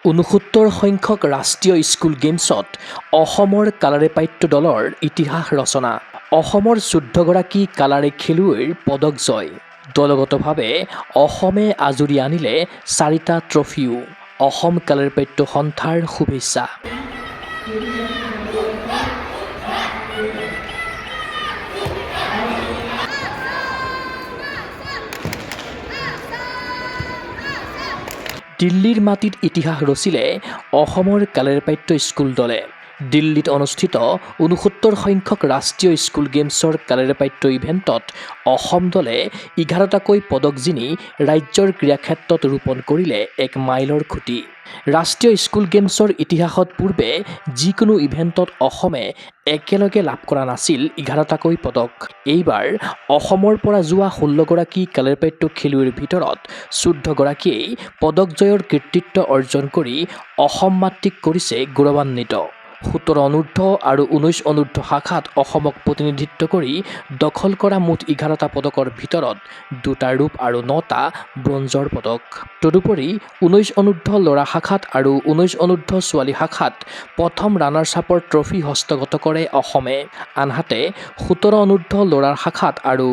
৬৯ সংখ্যক ৰাষ্ট্ৰীয় স্কুল গেমছত অসমৰ কালাৰীপাট্য দলৰ ইতিহাস ৰচনা। অসমৰ ১৪গৰাকী কালাৰী খেলুৱৈৰ পদক জয়। দলগতভাৱে অসমে আজুৰি আনিলে ৪টা ট্ৰফিও। অসম কালাৰীপাট্য সন্থাৰ শুভেচ্ছা। দিল্লীৰ মাটিত ইতিহাস ৰচিলে অসমৰ কালাৰীপাট্য স্কুল দলে। দিল্লীত অনুষ্ঠিত ৬৯ সংখ্যক ৰাষ্ট্ৰীয় স্কুল গেমছৰ কালাৰীপাট্য ইভেণ্টত অসম দলে ১১টাকৈ পদক জিনি ৰাজ্যৰ ক্ৰীড়াক্ষেত্ৰত ৰোপণ কৰিলে এক মাইলৰ খুঁটি। ৰাষ্ট্ৰীয় স্কুল গেমছৰ ইতিহাসত পূৰ্বে যিকোনো ইভেণ্টত অসমে একেলগে লাভ কৰা নাছিল ১১টাকৈ পদক। এইবাৰ অসমৰ পৰা যোৱা ১৬গৰাকী কালাৰীপাট্য খেলুৱৈৰ ভিতৰত ১৪গৰাকীয়ে পদক জয়ৰ কৃতিত্ব অৰ্জন কৰি অসম মাতৃক কৰিছে গৌৰৱান্বিত। ১৭ অনূৰ্ধ্ব আৰু ১৯ অনূৰ্ধ্ব শাখাত অসমক প্ৰতিনিধিত্ব কৰি দখল কৰা মুঠ ১১টা পদকৰ ভিতৰত ২টা ৰূপ আৰু ৯টা ব্ৰঞ্জৰ পদক। তদুপৰি ১৯ অনূৰ্ধ্ব ল'ৰা শাখাত আৰু ১৯ অনূৰ্ধ্ব ছোৱালী শাখাত প্ৰথম ৰানাৰ্ছ আপৰ ট্ৰফি হস্তগত কৰে অসমে। আনহাতে ১৭ অনূৰ্ধ্ব ল'ৰাৰ শাখাত আৰু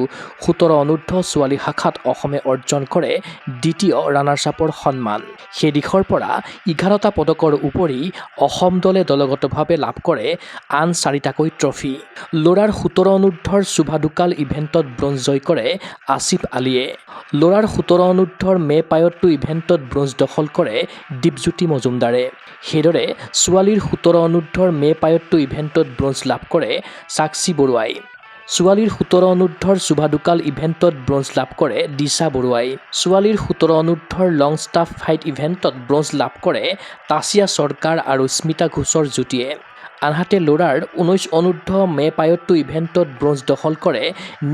১৭ অনূৰ্ধ্ব ছোৱালী শাখাত অসমে অৰ্জন কৰে দ্বিতীয় ৰানাৰ্ছ আপৰ সন্মান। সেই দিশৰ পৰা ১১টা পদকৰ উপৰি অসম দলে দলগতভাৱে লাভ কৰে আন ৪টাকৈ ট্ৰফি। ল'ৰাৰ ১৭ অনূৰ্ধ্বৰ চুভাডুকাল ইভেণ্টত ব্ৰঞ্জ জয় কৰে আসিফ আলীয়ে। ল'ৰাৰ ১৭ অনূৰ্ধ্বৰ মে পায়ত্টো ইভেণ্টত ব্ৰঞ্জ দখল কৰে দীপজ্যোতি মজুমদাৰে। সেইদৰে ছোৱালীৰ ১৭ অনূৰ্ধ্বৰ মে পায়ত্টো ইভেণ্টত ব্ৰঞ্জ লাভ কৰে সাক্ষী বৰুৱাই। ছোৱালীৰ ১৭ অনূৰ্ধ্বৰ চুভাডুকাল ইভেণ্টত ব্ৰঞ্জ লাভ কৰে দিশা বৰুৱাই। ছোৱালীৰ ১৭ অনূৰ্ধ্বৰ লং ষ্টাফ ফাইট ইভেণ্টত ব্ৰঞ্জ লাভ কৰে তাছিয়া চৰকাৰ আৰু স্মিতা ঘোষৰ যুটীয়ে। আনহাতে ল'ৰাৰ ১৯ অনূৰ্ধ্ব মে পায়ত্টো ইভেণ্টত ব্ৰঞ্জ দখল কৰে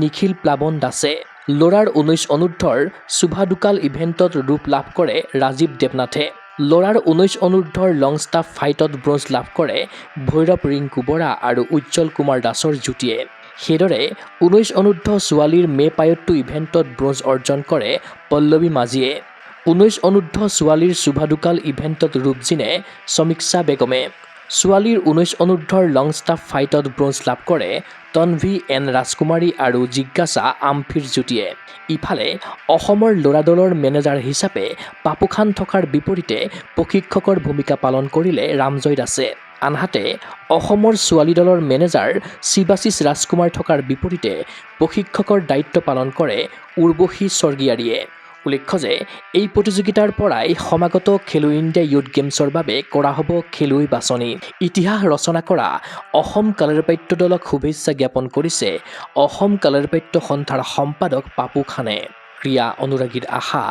নিখিল প্লাবন দাসে। ল'ৰাৰ ১৯ অনূৰ্ধ্বৰ চুভাডুকাল ইভেণ্টত ৰূপ লাভ কৰে ৰাজীৱ দেৱনাথে। ল'ৰাৰ ১৯ অনূৰ্ধ্বৰ লং ষ্টাফ ফাইটত ব্ৰঞ্জ লাভ কৰে ভৈৰৱ ৰিংকু বৰা আৰু উজ্জ্বল কুমাৰ দাসৰ যুটীয়ে। সেইদৰে ১৯ অনূৰ্ধ্ব ছোৱালীৰ মে পায়ত্টো ইভেণ্টত ব্ৰঞ্জ অৰ্জন কৰে পল্লৱী মাঝিয়ে। ১৯ অনূৰ্ধ্ব ছোৱালীৰ চুভাডুকাল ইভেণ্টত ৰূপ জিনে সমীক্ষা বেগমে। ছোৱালীৰ ১৯ অনূৰ্ধ্বৰ লং ষ্টাফ ফাইটত ব্ৰঞ্জ লাভ কৰে তনভি এন ৰাজকুমাৰী আৰু জিজ্ঞাসা আমফিৰ যুটীয়ে। ইফালে অসমৰ ল'ৰা দলৰ মেনেজাৰ হিচাপে পাপু খান থকাৰ বিপৰীতে প্ৰশিক্ষকৰ ভূমিকা পালন কৰিলে ৰামজয় দাসে। আনহাতে অসমৰ ছোৱালী দলৰ মেনেজাৰ শিৱাশিষ ৰাজকুমাৰ থকাৰ বিপৰীতে প্ৰশিক্ষকৰ দায়িত্ব পালন কৰে উৰ্বশী স্বৰ্গীয়াৰীয়ে। উল্লেখ্য যে এই প্ৰতিযোগিতাৰ পৰাই সমাগত খেলো ইণ্ডিয়া ইউথ গেমছৰ বাবে কৰা হ'ব খেলুৱৈ বাছনি। ইতিহাস ৰচনা কৰা অসম কালাৰীপাট্য দলক শুভেচ্ছা জ্ঞাপন কৰিছে অসম কালাৰীপাট্য সন্থাৰ সম্পাদক পাপু খানে। ক্ৰীড়া অনুৰাগীৰ আশা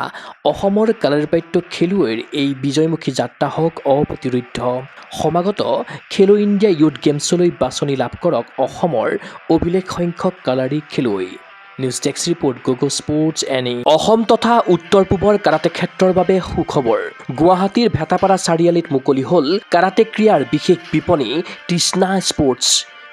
অসমৰ কালাৰীপাট্য খেলুৱৈৰ এই বিজয়মুখী যাত্ৰা হওক অপ্ৰতিৰোধ্য। সমাগত খেলো ইণ্ডিয়া ইউথ গেমছলৈ বাছনি লাভ কৰক অসমৰ অভিলেখ সংখ্যক কালাৰী খেলুৱৈ। নিউজ ডেস্ক ৰিপৰ্ট গগো স্পৰ্টছ এনি। অসম তথা উত্তৰ পূবৰ কাৰাটে ক্ষেত্ৰৰ বাবে সুখবৰ। গুৱাহাটীৰ ভেটাপাৰা চাৰিআলিত মুকলি হ'ল কাৰাটে ক্ৰীড়াৰ বিশেষ বিপণী তৃষ্ণা স্পৰ্টছ।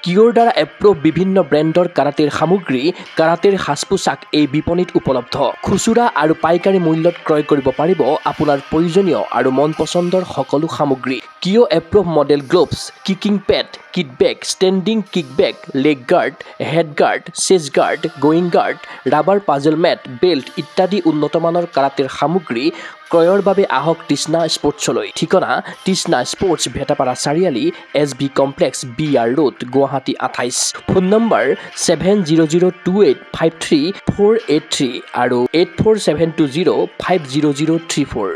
কিয়ৰ দ্বাৰা এপ্ৰুভ বিভিন্ন ব্ৰেণ্ডৰ কাৰাটেৰ সামগ্ৰী, কাৰাটেৰ সাজ পোছাক এই বিপণীত উপলব্ধ। খুচুৰা আৰু পাইকাৰী মূল্যত ক্ৰয় কৰিব পাৰিব আপোনাৰ প্ৰয়োজনীয় আৰু মন পচন্দৰ সকলো সামগ্ৰী। কিয় approve model gloves, kicking pad, kit bag, standing kick bag, leg guard, head guard, chest guard, groin guard, rubber puzzle mat, belt ইত্যাদি উন্নতমানৰ কাৰাটেৰ সামগ্ৰী ক্ৰয়ৰ বাবে আহক তৃষ্ণা স্পৰ্টছলৈ। ঠিকনা তৃষ্ণা স্পৰ্টছ, ভেটাপাৰা চাৰিআলি, SB complex, BR road, Guwahati ২৮। Phone number 7002853483 আৰু 84720500034।